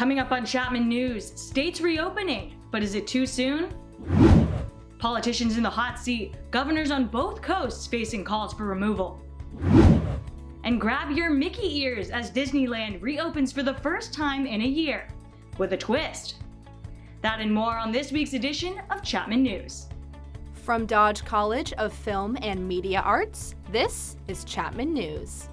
Coming up on Chapman News, states reopening, but is it too soon? Politicians in the hot seat, governors on both coasts facing calls for removal. And grab your Mickey ears as Disneyland reopens for the first time in a year, with a twist. That and more on this week's edition of Chapman News. From Dodge College of Film and Media Arts, this is Chapman News.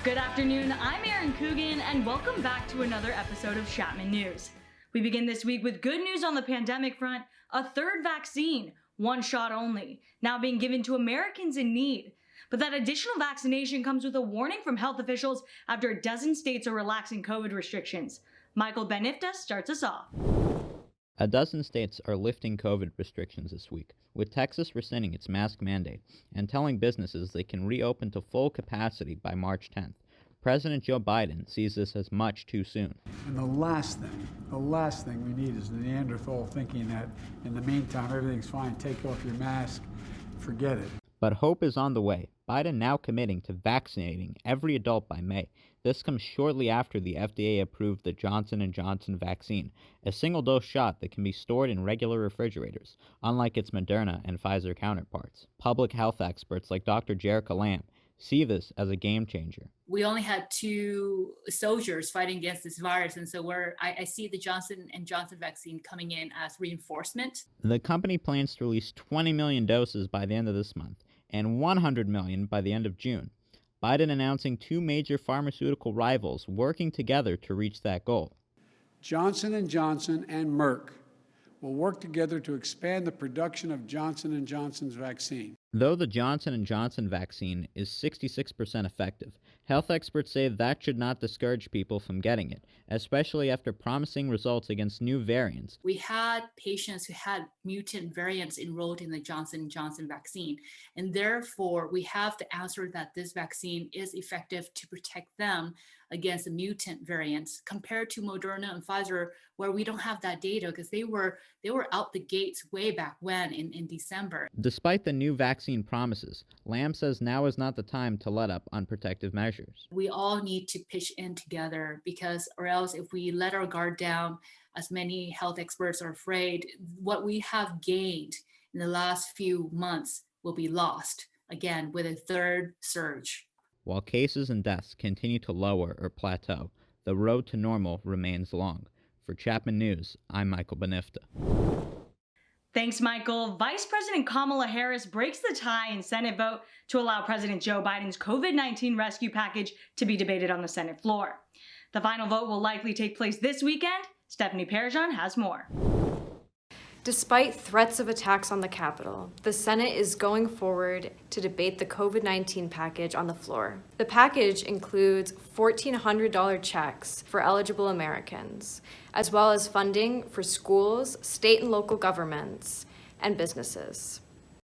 Good afternoon, I'm Erin Coogan, and welcome back to another episode of Chapman News. We begin this week with good news on the pandemic front: a third vaccine, one shot only, now being given to Americans in need. But that additional vaccination comes with a warning from health officials after a dozen states are relaxing COVID restrictions. Michael Benifta starts us off. A dozen states are lifting COVID restrictions this week, with Texas rescinding its mask mandate and telling businesses they can reopen to full capacity by March 10th. President Joe Biden sees this as much too soon. And the last thing we need is the Neanderthal thinking that in the meantime everything's fine, take off your mask, forget it. But hope is on the way. Biden now committing to vaccinating every adult by May. This comes shortly after the FDA approved the Johnson & Johnson vaccine, a single-dose shot that can be stored in regular refrigerators, unlike its Moderna and Pfizer counterparts. Public health experts like Dr. Jerica Lamb see this as a game changer. We only had 2 soldiers fighting against this virus, and so I see the Johnson & Johnson vaccine coming in as reinforcement. The company plans to release 20 million doses by the end of this month, and 100 million by the end of June. Biden announcing 2 major pharmaceutical rivals working together to reach that goal. Johnson & Johnson and Merck will work together to expand the production of Johnson & Johnson's vaccine. Though the Johnson & Johnson vaccine is 66% effective, health experts say that should not discourage people from getting it, especially after promising results against new variants. We had patients who had mutant variants enrolled in the Johnson & Johnson vaccine, and therefore we have the answer that this vaccine is effective to protect them against the mutant variants compared to Moderna and Pfizer, where we don't have that data because they were out the gates way back when in December. Despite the new vaccine promises, Lamb says now is not the time to let up on protective measures. We all need to pitch in together, because or else if we let our guard down, as many health experts are afraid, what we have gained in the last few months will be lost again with a third surge. While cases and deaths continue to lower or plateau, the road to normal remains long. For Chapman News, I'm Michael Benifta. Thanks, Michael. Vice President Kamala Harris breaks the tie in Senate vote to allow President Joe Biden's COVID-19 rescue package to be debated on the Senate floor. The final vote will likely take place this weekend. Stephanie Parajan has more. Despite threats of attacks on the Capitol, the Senate is going forward to debate the COVID-19 package on the floor. The package includes $1,400 checks for eligible Americans, as well as funding for schools, state and local governments, and businesses.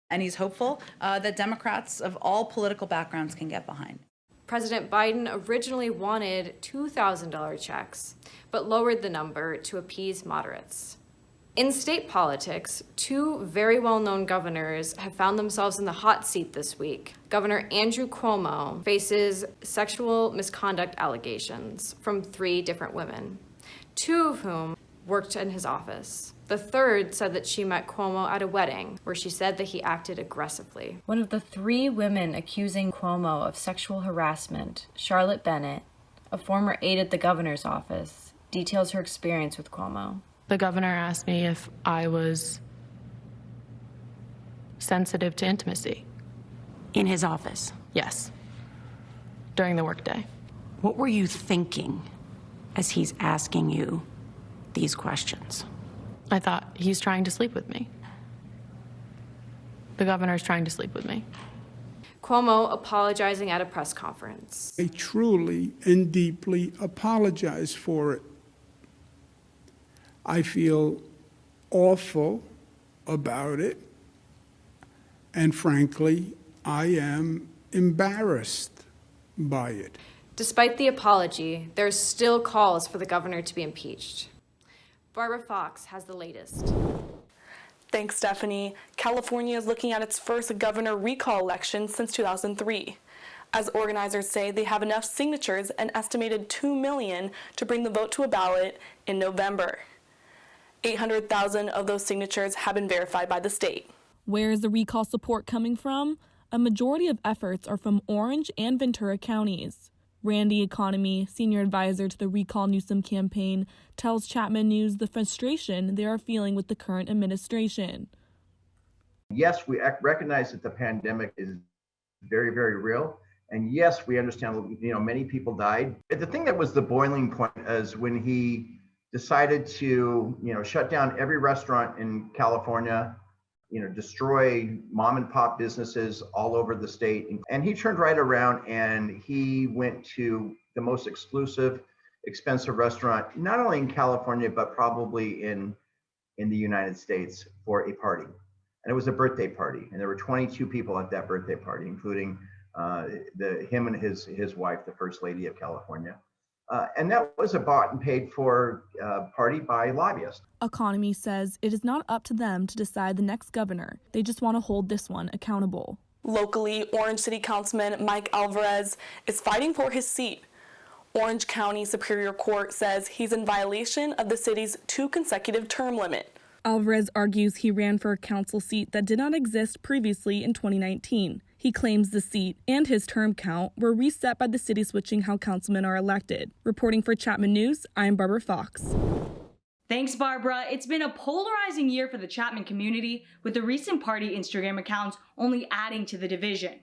And he's hopeful that Democrats of all political backgrounds can get behind. President Biden originally wanted $2,000 checks, but lowered the number to appease moderates. In state politics, 2 very well-known governors have found themselves in the hot seat this week. Governor Andrew Cuomo faces sexual misconduct allegations from 3 different women, 2 of whom worked in his office. The third said that she met Cuomo at a wedding, where she said that he acted aggressively. One of the 3 women accusing Cuomo of sexual harassment, Charlotte Bennett, a former aide at the governor's office, details her experience with Cuomo. The governor asked me if I was sensitive to intimacy. In his office? Yes, during the workday. What were you thinking as he's asking you these questions? I thought, he's trying to sleep with me. The governor's trying to sleep with me. Cuomo apologizing at a press conference. I truly and deeply apologize for it. I feel awful about it, and frankly, I am embarrassed by it. Despite the apology, there are still calls for the governor to be impeached. Barbara Fox has the latest. Thanks, Stephanie. California is looking at its first governor recall election since 2003. As organizers say, they have enough signatures, an estimated 2 million, to bring the vote to a ballot in November. 800,000 of those signatures have been verified by the state. Where is the recall support coming from? A majority of efforts are from Orange and Ventura counties. Randy Economy, senior advisor to the Recall Newsom campaign, tells Chapman News the frustration they are feeling with the current administration. Yes, we recognize that the pandemic is very, very real. And yes, we understand, many people died. The thing that was the boiling point is when he decided to, shut down every restaurant in California, destroy mom and pop businesses all over the state. And he turned right around and he went to the most exclusive, expensive restaurant, not only in California, but probably in the United States for a party. And it was a birthday party. And there were 22 people at that birthday party, including him and his wife, the First Lady of California. And that was a bought and paid for party by lobbyists. Economy says it is not up to them to decide the next governor. They just want to hold this one accountable. Locally, Orange City Councilman Mike Alvarez is fighting for his seat. Orange County Superior Court says he's in violation of the city's 2 consecutive term limit. Alvarez argues he ran for a council seat that did not exist previously in 2019. He claims the seat and his term count were reset by the city switching how councilmen are elected. Reporting for Chapman News, I'm Barbara Fox. Thanks, Barbara. It's been a polarizing year for the Chapman community, with the recent party Instagram accounts only adding to the division.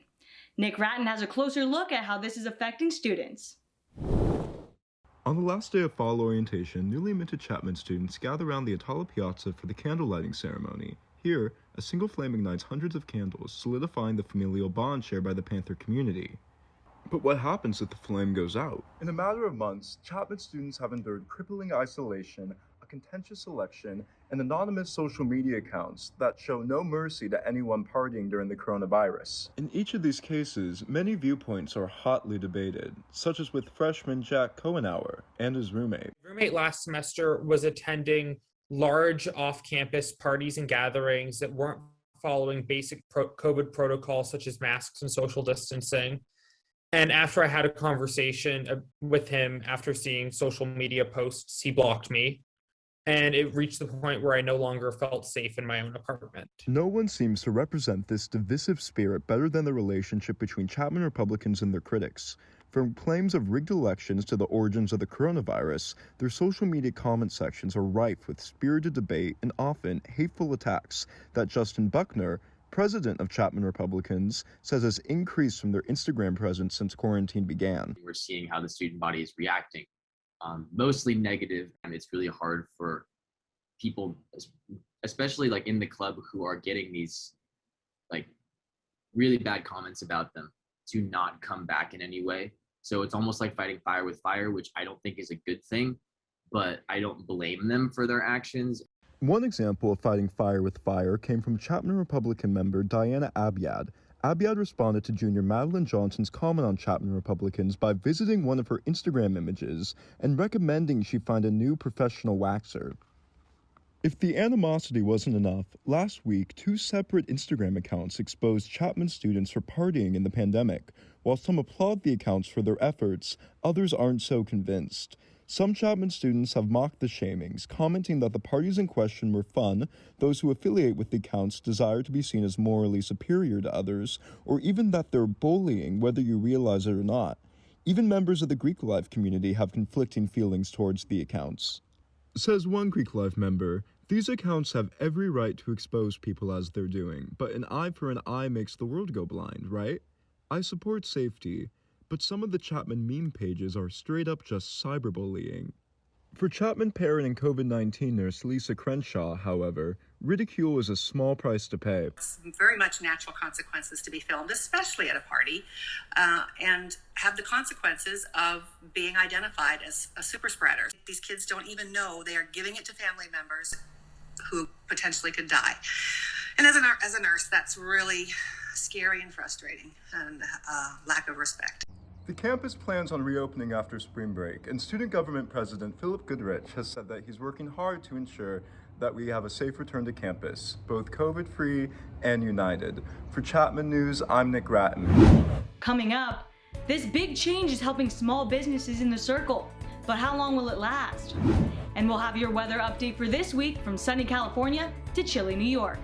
Nick Ratton has a closer look at how this is affecting students. On the last day of fall orientation, newly minted Chapman students gather around the Atala Piazza for the candle lighting ceremony. Here, a single flame ignites hundreds of candles, solidifying the familial bond shared by the Panther community. But what happens if the flame goes out? In a matter of months, Chapman students have endured crippling isolation, a contentious election, and anonymous social media accounts that show no mercy to anyone partying during the coronavirus. In each of these cases, many viewpoints are hotly debated, such as with freshman Jack Cohenauer and his roommate. Roommate last semester was attending large off-campus parties and gatherings that weren't following basic COVID protocols such as masks and social distancing. And after I had a conversation with him after seeing social media posts, he blocked me. And it reached the point where I no longer felt safe in my own apartment. No one seems to represent this divisive spirit better than the relationship between Chapman Republicans and their critics. From claims of rigged elections to the origins of the coronavirus, their social media comment sections are rife with spirited debate and often hateful attacks that Justin Buckner, president of Chapman Republicans, says has increased from their Instagram presence since quarantine began. We're seeing how the student body is reacting, mostly negative, and it's really hard for people, especially like in the club, who are getting these like really bad comments about them, to not come back in any way. So it's almost like fighting fire with fire, which I don't think is a good thing, but I don't blame them for their actions. One example of fighting fire with fire came from Chapman Republican member Diana Abiad. Abiad responded to Junior Madeline Johnson's comment on Chapman Republicans by visiting one of her Instagram images and recommending she find a new professional waxer. If the animosity wasn't enough, last week 2 separate Instagram accounts exposed Chapman students for partying in the pandemic. While some applaud the accounts for their efforts, others aren't so convinced. Some Chapman students have mocked the shamings, commenting that the parties in question were fun, those who affiliate with the accounts desire to be seen as morally superior to others, or even that they're bullying whether you realize it or not. Even members of the Greek life community have conflicting feelings towards the accounts. Says one Greek life member, "These accounts have every right to expose people as they're doing, but an eye for an eye makes the world go blind, right? I support safety, but some of the Chapman meme pages are straight up just cyberbullying." For Chapman parent and COVID-19 nurse Lisa Crenshaw, however, ridicule is a small price to pay. It's very much natural consequences to be filmed, especially at a party, and have the consequences of being identified as a super spreader. These kids don't even know they are giving it to family members who potentially could die. And as a nurse, that's really scary and frustrating, and lack of respect. The campus plans on reopening after spring break, and Student Government President Philip Goodrich has said that he's working hard to ensure that we have a safe return to campus, both COVID-free and united. For Chapman News, I'm Nick Ratton. Coming up, This big change is helping small businesses in the circle, but how long will it last? And we'll have your weather update for this week from sunny California to chilly New York.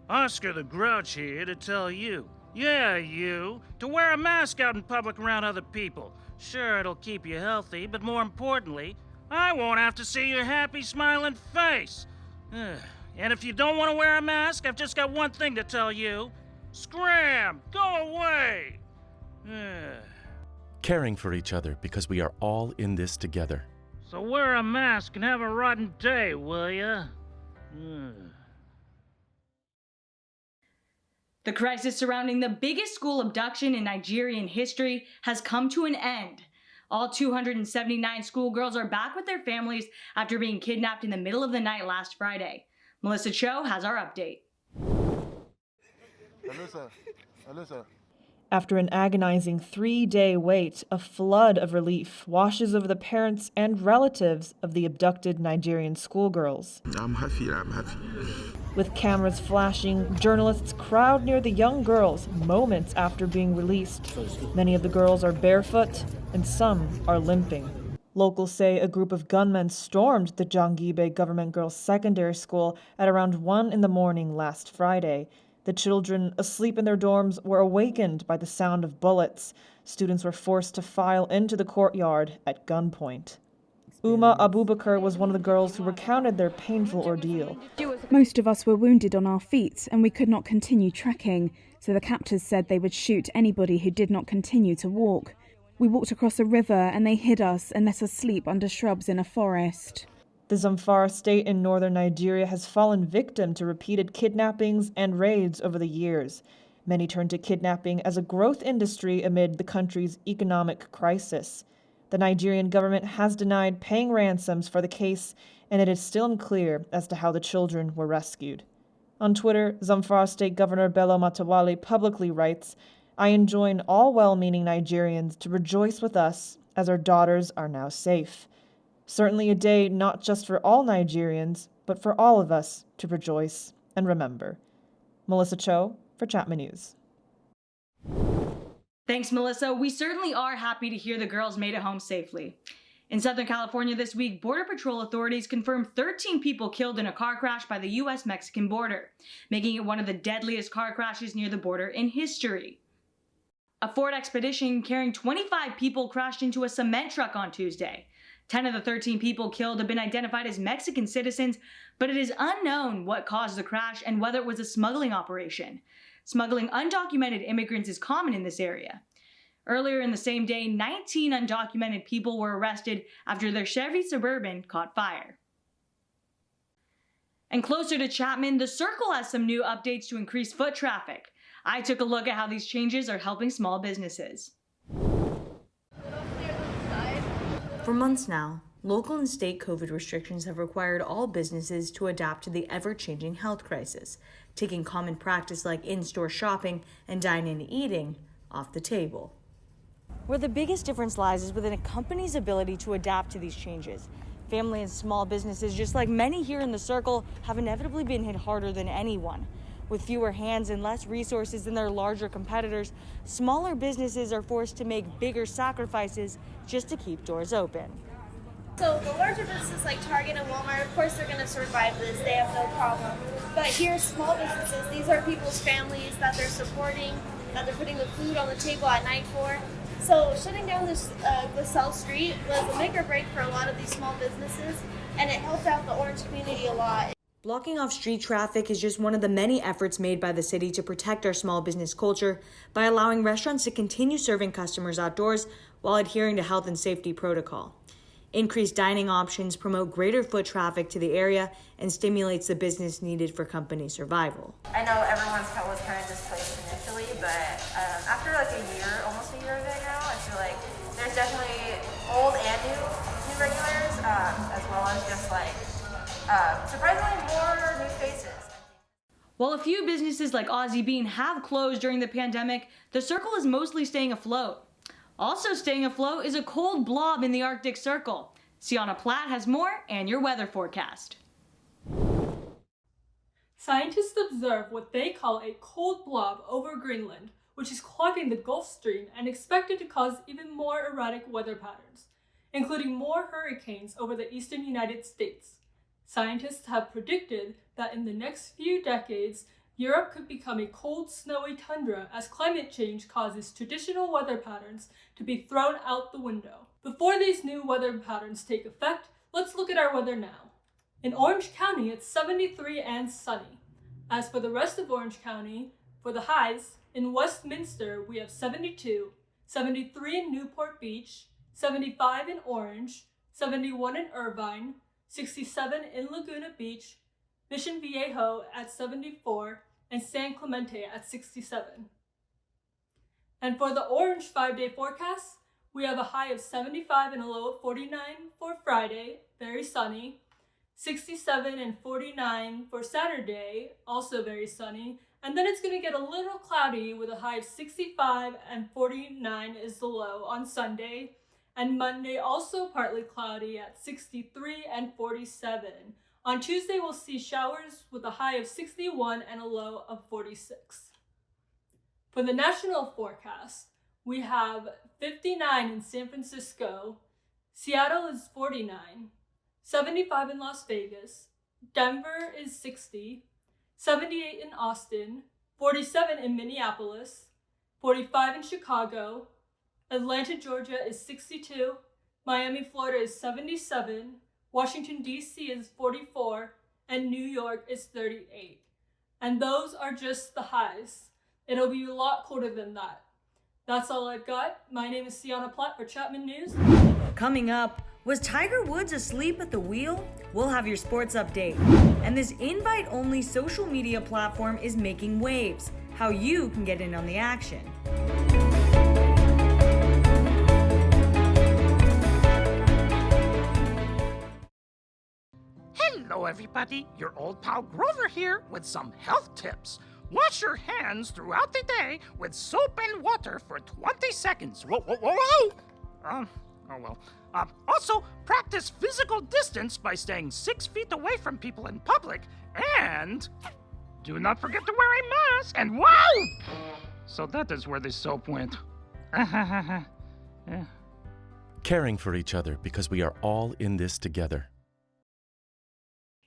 Oscar the Grouch here to tell you, yeah, you, to wear a mask out in public around other people. Sure, it'll keep you healthy, but more importantly, I won't have to see your happy, smiling face. And if you don't want to wear a mask, I've just got one thing to tell you. Scram! Go away! Caring for each other because we are all in this together. So wear a mask and have a rotten day, will ya? The crisis surrounding the biggest school abduction in Nigerian history has come to an end. All 279 schoolgirls are back with their families after being kidnapped in the middle of the night last Friday. Melissa Cho has our update. Alyssa. After an agonizing 3-day wait, a flood of relief washes over the parents and relatives of the abducted Nigerian schoolgirls. I'm happy. With cameras flashing, journalists crowd near the young girls moments after being released. Many of the girls are barefoot and some are limping. Locals say a group of gunmen stormed the Jangibe Government Girls Secondary School at around 1 in the morning last Friday. The children, asleep in their dorms, were awakened by the sound of bullets. Students were forced to file into the courtyard at gunpoint. Uma Abubakar was one of the girls who recounted their painful ordeal. Most of us were wounded on our feet and we could not continue trekking, so the captors said they would shoot anybody who did not continue to walk. We walked across a river and they hid us and let us sleep under shrubs in a forest. The Zamfara state in northern Nigeria has fallen victim to repeated kidnappings and raids over the years. Many turn to kidnapping as a growth industry amid the country's economic crisis. The Nigerian government has denied paying ransoms for the case, and it is still unclear as to how the children were rescued. On Twitter, Zamfara State Governor Bello Matawalle publicly writes, "I enjoin all well-meaning Nigerians to rejoice with us as our daughters are now safe." Certainly a day not just for all Nigerians, but for all of us to rejoice and remember. Melissa Cho for Chapman News. Thanks, Melissa. We certainly are happy to hear the girls made it home safely. In Southern California this week, Border Patrol authorities confirmed 13 people killed in a car crash by the U.S.-Mexican border, making it one of the deadliest car crashes near the border in history. A Ford Expedition carrying 25 people crashed into a cement truck on Tuesday. 10 of the 13 people killed have been identified as Mexican citizens, but it is unknown what caused the crash and whether it was a smuggling operation. Smuggling undocumented immigrants is common in this area. Earlier in the same day, 19 undocumented people were arrested after their Chevy Suburban caught fire. And closer to Chapman, the Circle has some new updates to increase foot traffic. I took a look at how these changes are helping small businesses. For months now, local and state COVID restrictions have required all businesses to adapt to the ever-changing health crisis, taking common practice like in-store shopping and dine-in eating off the table. Where the biggest difference lies is within a company's ability to adapt to these changes. Family and small businesses, just like many here in the Circle, have inevitably been hit harder than anyone. With fewer hands and less resources than their larger competitors, smaller businesses are forced to make bigger sacrifices just to keep doors open. So the larger businesses like Target and Walmart, of course they're going to survive this, they have no problem. But here, small businesses, these are people's families that they're supporting, that they're putting the food on the table at night for. So shutting down this South Street was a make or break for a lot of these small businesses, and it helped out the Orange community a lot. Blocking off street traffic is just one of the many efforts made by the city to protect our small business culture by allowing restaurants to continue serving customers outdoors while adhering to health and safety protocol. Increased dining options promote greater foot traffic to the area and stimulates the business needed for company survival. I know everyone's was kind of displaced initially, but after like almost a year of it now, I feel like there's definitely old and new regulars, as well as just like surprisingly more new faces. While a few businesses like Aussie Bean have closed during the pandemic, the Circle is mostly staying afloat. Also staying afloat is a cold blob in the Arctic Circle. Sienna Platt has more and your weather forecast. Scientists observe what they call a cold blob over Greenland, which is clogging the Gulf Stream and expected to cause even more erratic weather patterns, including more hurricanes over the eastern United States. Scientists have predicted that in the next few decades, Europe could become a cold, snowy tundra as climate change causes traditional weather patterns to be thrown out the window. Before these new weather patterns take effect, let's look at our weather now. In Orange County, it's 73 and sunny. As for the rest of Orange County, for the highs, in Westminster, we have 72, 73 in Newport Beach, 75 in Orange, 71 in Irvine, 67 in Laguna Beach, Mission Viejo at 74, and San Clemente at 67. And for the Orange 5-day forecast, we have a high of 75 and a low of 49 for Friday, very sunny, 67 and 49 for Saturday, also very sunny, and then it's going to get a little cloudy with a high of 65 and 49 is the low on Sunday, and Monday also partly cloudy at 63 and 47. On Tuesday, we'll see showers with a high of 61 and a low of 46. For the national forecast, we have 59 in San Francisco, Seattle is 49, 75 in Las Vegas, Denver is 60, 78 in Austin, 47 in Minneapolis, 45 in Chicago, Atlanta, Georgia is 62, Miami, Florida is 77, Washington, D.C. is 44, and New York is 38. And those are just the highs. It'll be a lot colder than that. That's all I've got. My name is Sienna Platt for Chapman News. Coming up, was Tiger Woods asleep at the wheel? We'll have your sports update. And this invite-only social media platform is making waves. How you can get in on the action. Hello, everybody. Your old pal Grover here with some health tips. Wash your hands throughout the day with soap and water for 20 seconds. Whoa, whoa, whoa, whoa! Oh well. Also, practice physical distance by staying 6 feet away from people in public. And do not forget to wear a mask. And wow! So that is where the soap went. Yeah. Caring for each other because we are all in this together.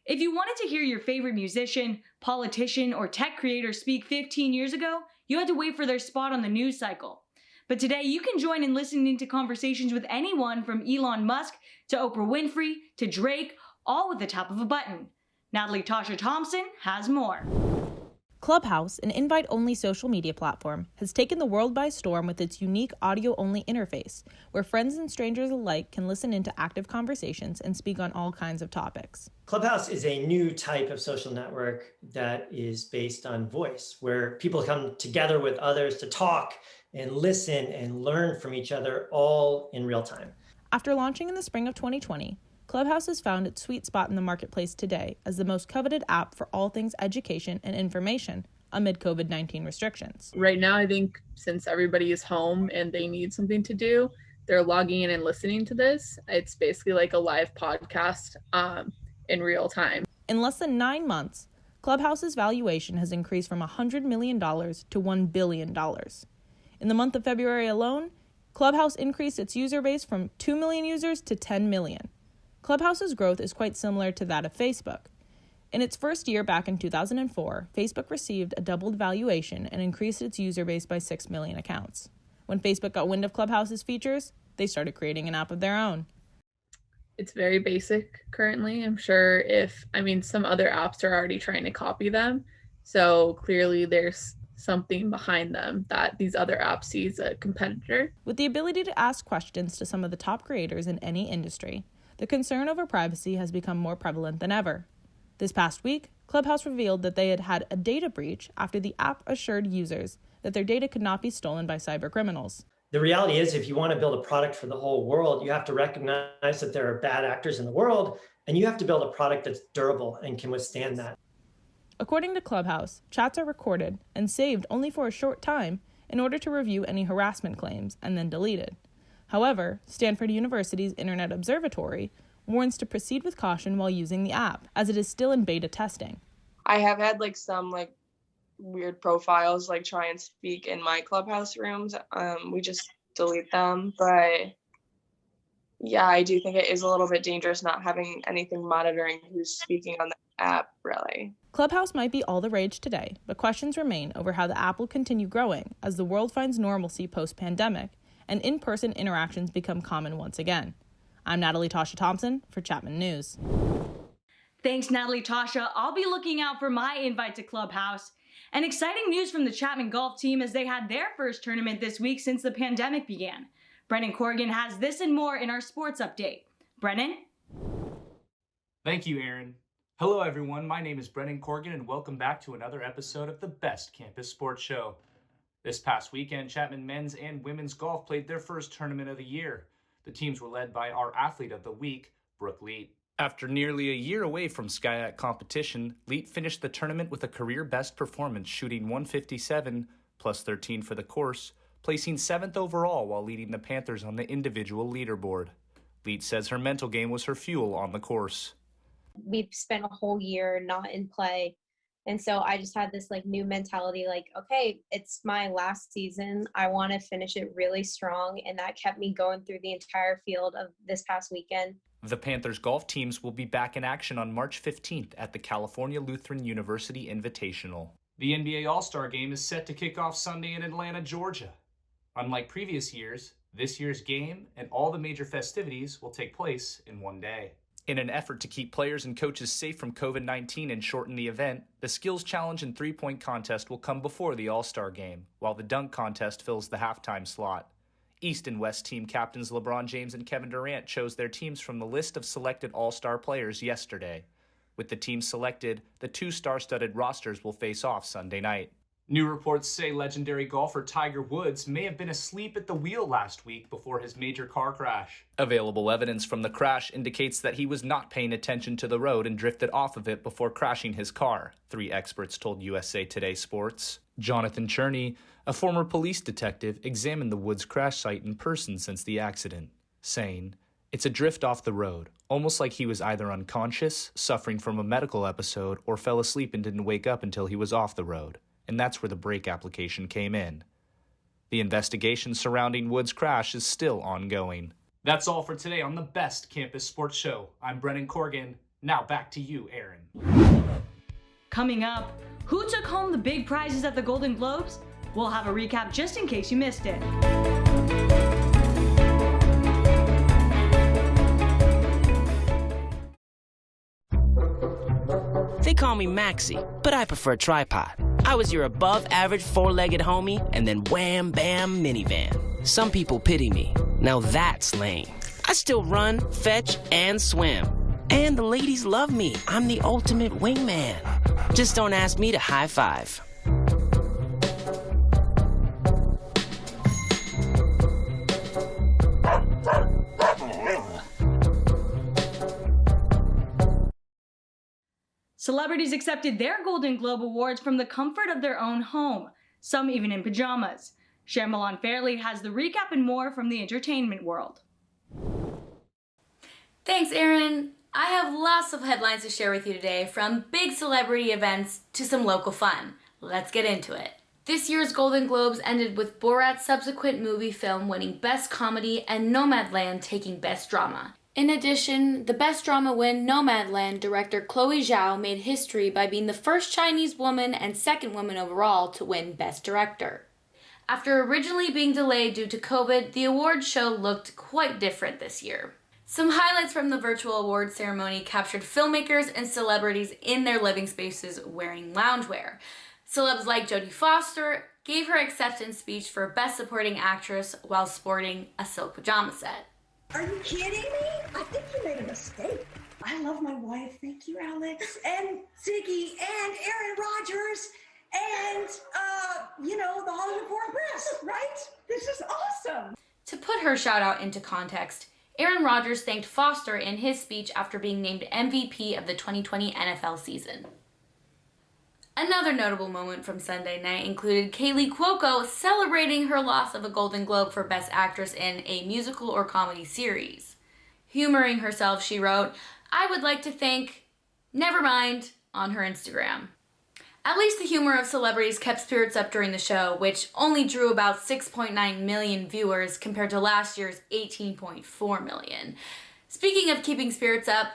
If you wanted to hear your favorite musician, politician, or tech creator speak 15 years ago, you had to wait for their spot on the news cycle. But today, you can join in listening to conversations with anyone from Elon Musk to Oprah Winfrey to Drake, all with the tap of a button. Natalie Tasha Thompson has more. Clubhouse, an invite-only social media platform, has taken the world by storm with its unique audio-only interface, where friends and strangers alike can listen into active conversations and speak on all kinds of topics. Clubhouse is a new type of social network that is based on voice, where people come together with others to talk and listen and learn from each other all in real time. After launching in the spring of 2020, Clubhouse has found its sweet spot in the marketplace today as the most coveted app for all things education and information amid COVID-19 restrictions. Right now, I think since everybody is home and they need something to do, they're logging in and listening to this. It's basically like a live podcast in real time. In less than 9 months, Clubhouse's valuation has increased from $100 million to $1 billion. In the month of February alone, Clubhouse increased its user base from 2 million users to 10 million. Clubhouse's growth is quite similar to that of Facebook. In its first year back in 2004, Facebook received a doubled valuation and increased its user base by 6 million accounts. When Facebook got wind of Clubhouse's features, they started creating an app of their own. It's very basic currently. I'm sure some other apps are already trying to copy them. So clearly there's something behind them that these other apps see as a competitor. With the ability to ask questions to some of the top creators in any industry, the concern over privacy has become more prevalent than ever. This past week, Clubhouse revealed that they had had a data breach after the app assured users that their data could not be stolen by cybercriminals. The reality is, if you want to build a product for the whole world, you have to recognize that there are bad actors in the world, and you have to build a product that's durable and can withstand that. According to Clubhouse, chats are recorded and saved only for a short time in order to review any harassment claims and then deleted. However, Stanford University's Internet Observatory warns to proceed with caution while using the app, as it is still in beta testing. I have had like some like weird profiles like try and speak in my clubhouse rooms. We just delete them, but yeah, I do think it is a little bit dangerous not having anything monitoring who's speaking on the app, really. Clubhouse might be all the rage today, but questions remain over how the app will continue growing as the world finds normalcy post-pandemic and in-person interactions become common once again. I'm Natalie Tasha Thompson for Chapman News. Thanks, Natalie Tasha. I'll be looking out for my invite to Clubhouse. And exciting news from the Chapman golf team as they had their first tournament this week since the pandemic began. Brennan Corrigan has this and more in our sports update. Brennan? Thank you, Aaron. Hello, everyone. My name is Brennan Corrigan, and welcome back to another episode of the Best Campus Sports Show. This past weekend, Chapman men's and women's golf played their first tournament of the year. The teams were led by our athlete of the week, Brooke Leet. After nearly a year away from SkyAct competition, Leet finished the tournament with a career-best performance, shooting 157, plus 13 for the course, placing 7th overall while leading the Panthers on the individual leaderboard. Leet says her mental game was her fuel on the course. We've spent a whole year not in play. And so I just had this like new mentality, like, okay, it's my last season. I want to finish it really strong. And that kept me going through the entire field of this past weekend. The Panthers golf teams will be back in action on March 15th at the California Lutheran University Invitational. The NBA All-Star Game is set to kick off Sunday in Atlanta, Georgia. Unlike previous years, this year's game and all the major festivities will take place in one day. In an effort to keep players and coaches safe from COVID-19 and shorten the event, the skills challenge and three-point contest will come before the All-Star Game, while the dunk contest fills the halftime slot. East and West team captains LeBron James and Kevin Durant chose their teams from the list of selected All-Star players yesterday. With the teams selected, the two star-studded rosters will face off Sunday night. New reports say legendary golfer Tiger Woods may have been asleep at the wheel last week before his major car crash. Available evidence from the crash indicates that he was not paying attention to the road and drifted off of it before crashing his car, 3 experts told USA Today Sports. Jonathan Cherney, a former police detective, examined the Woods crash site in person since the accident, saying, "It's a drift off the road, almost like he was either unconscious, suffering from a medical episode, or fell asleep and didn't wake up until he was off the road. And that's where the brake application came in." The investigation surrounding Woods' crash is still ongoing. That's all for today on the Best Campus Sports Show. I'm Brennan Corrigan. Now back to you, Aaron. Coming up, who took home the big prizes at the Golden Globes? We'll have a recap just in case you missed it. They call me Maxie, but I prefer tripod. I was your above-average four-legged homie, and then wham, bam, minivan. Some people pity me. Now that's lame. I still run, fetch, and swim. And the ladies love me. I'm the ultimate wingman. Just don't ask me to high five. Celebrities accepted their Golden Globe Awards from the comfort of their own home, some even in pajamas. Shyamalan Fairley has the recap and more from the entertainment world. Thanks, Aaron. I have lots of headlines to share with you today, from big celebrity events to some local fun. Let's get into it. This year's Golden Globes ended with Borat's subsequent movie film winning Best Comedy and Nomadland taking Best Drama. In addition, the Best Drama win Nomadland director Chloe Zhao made history by being the first Chinese woman and second woman overall to win Best Director. After originally being delayed due to COVID, the awards show looked quite different this year. Some highlights from the virtual awards ceremony captured filmmakers and celebrities in their living spaces wearing loungewear. Celebs like Jodie Foster gave her acceptance speech for Best Supporting Actress while sporting a silk pajama set. Are you kidding me? I think you made a mistake. I love my wife. Thank you, Alex. And Ziggy and Aaron Rodgers and, the Hollywood Foreign Press, right? This is awesome. To put her shout out into context, Aaron Rodgers thanked Foster in his speech after being named MVP of the 2020 NFL season. Another notable moment from Sunday night included Kaylee Cuoco celebrating her loss of a Golden Globe for Best Actress in a musical or comedy series. Humoring herself, she wrote, "I would like to thank Nevermind" on her Instagram. At least the humor of celebrities kept spirits up during the show, which only drew about 6.9 million viewers compared to last year's 18.4 million. Speaking of keeping spirits up,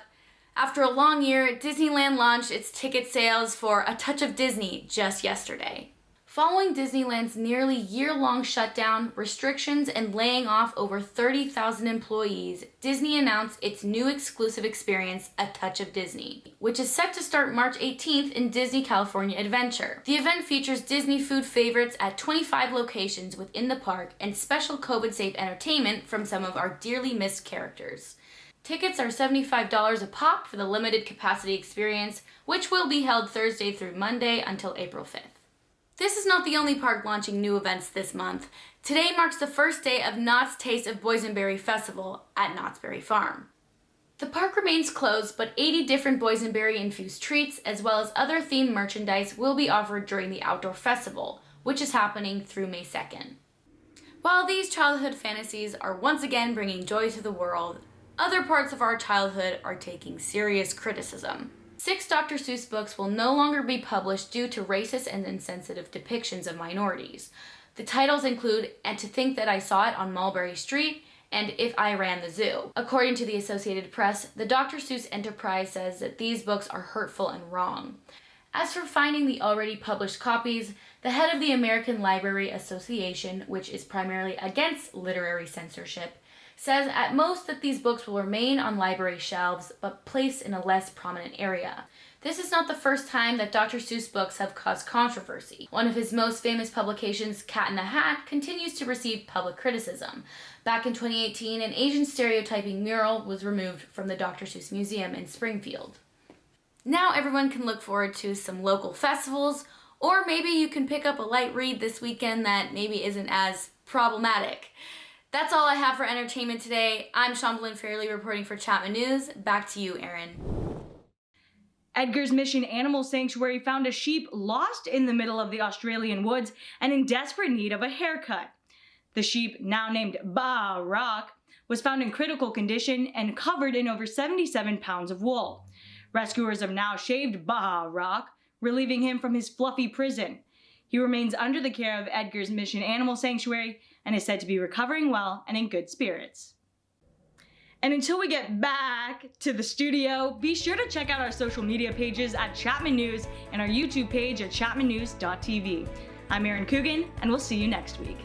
after a long year, Disneyland launched its ticket sales for A Touch of Disney just yesterday. Following Disneyland's nearly year-long shutdown, restrictions, and laying off over 30,000 employees, Disney announced its new exclusive experience, A Touch of Disney, which is set to start March 18th in Disney California Adventure. The event features Disney food favorites at 25 locations within the park and special COVID-safe entertainment from some of our dearly missed characters. Tickets are $75 a pop for the limited capacity experience, which will be held Thursday through Monday until April 5th. This is not the only park launching new events this month. Today marks the first day of Knott's Taste of Boysenberry Festival at Knott's Berry Farm. The park remains closed, but 80 different boysenberry-infused treats, as well as other themed merchandise, will be offered during the outdoor festival, which is happening through May 2nd. While these childhood fantasies are once again bringing joy to the world, other parts of our childhood are taking serious criticism. 6 Dr. Seuss books will no longer be published due to racist and insensitive depictions of minorities. The titles include And to Think That I Saw It on Mulberry Street and If I Ran the Zoo. According to the Associated Press, the Dr. Seuss enterprise says that these books are hurtful and wrong. As for finding the already published copies, the head of the American Library Association, which is primarily against literary censorship, says at most that these books will remain on library shelves, but placed in a less prominent area. This is not the first time that Dr. Seuss books have caused controversy. One of his most famous publications, Cat in the Hat, continues to receive public criticism. Back in 2018, an Asian stereotyping mural was removed from the Dr. Seuss Museum in Springfield. Now everyone can look forward to some local festivals, or maybe you can pick up a light read this weekend that maybe isn't as problematic. That's all I have for entertainment today. I'm Shambhalin Fairley reporting for Chapman News. Back to you, Aaron. Edgar's Mission Animal Sanctuary found a sheep lost in the middle of the Australian woods and in desperate need of a haircut. The sheep, now named Bah Rock, was found in critical condition and covered in over 77 pounds of wool. Rescuers have now shaved Bah Rock, relieving him from his fluffy prison. He remains under the care of Edgar's Mission Animal Sanctuary and is said to be recovering well and in good spirits. And until we get back to the studio, be sure to check out our social media pages at Chapman News and our YouTube page at chapmannews.tv. I'm Erin Coogan, and we'll see you next week.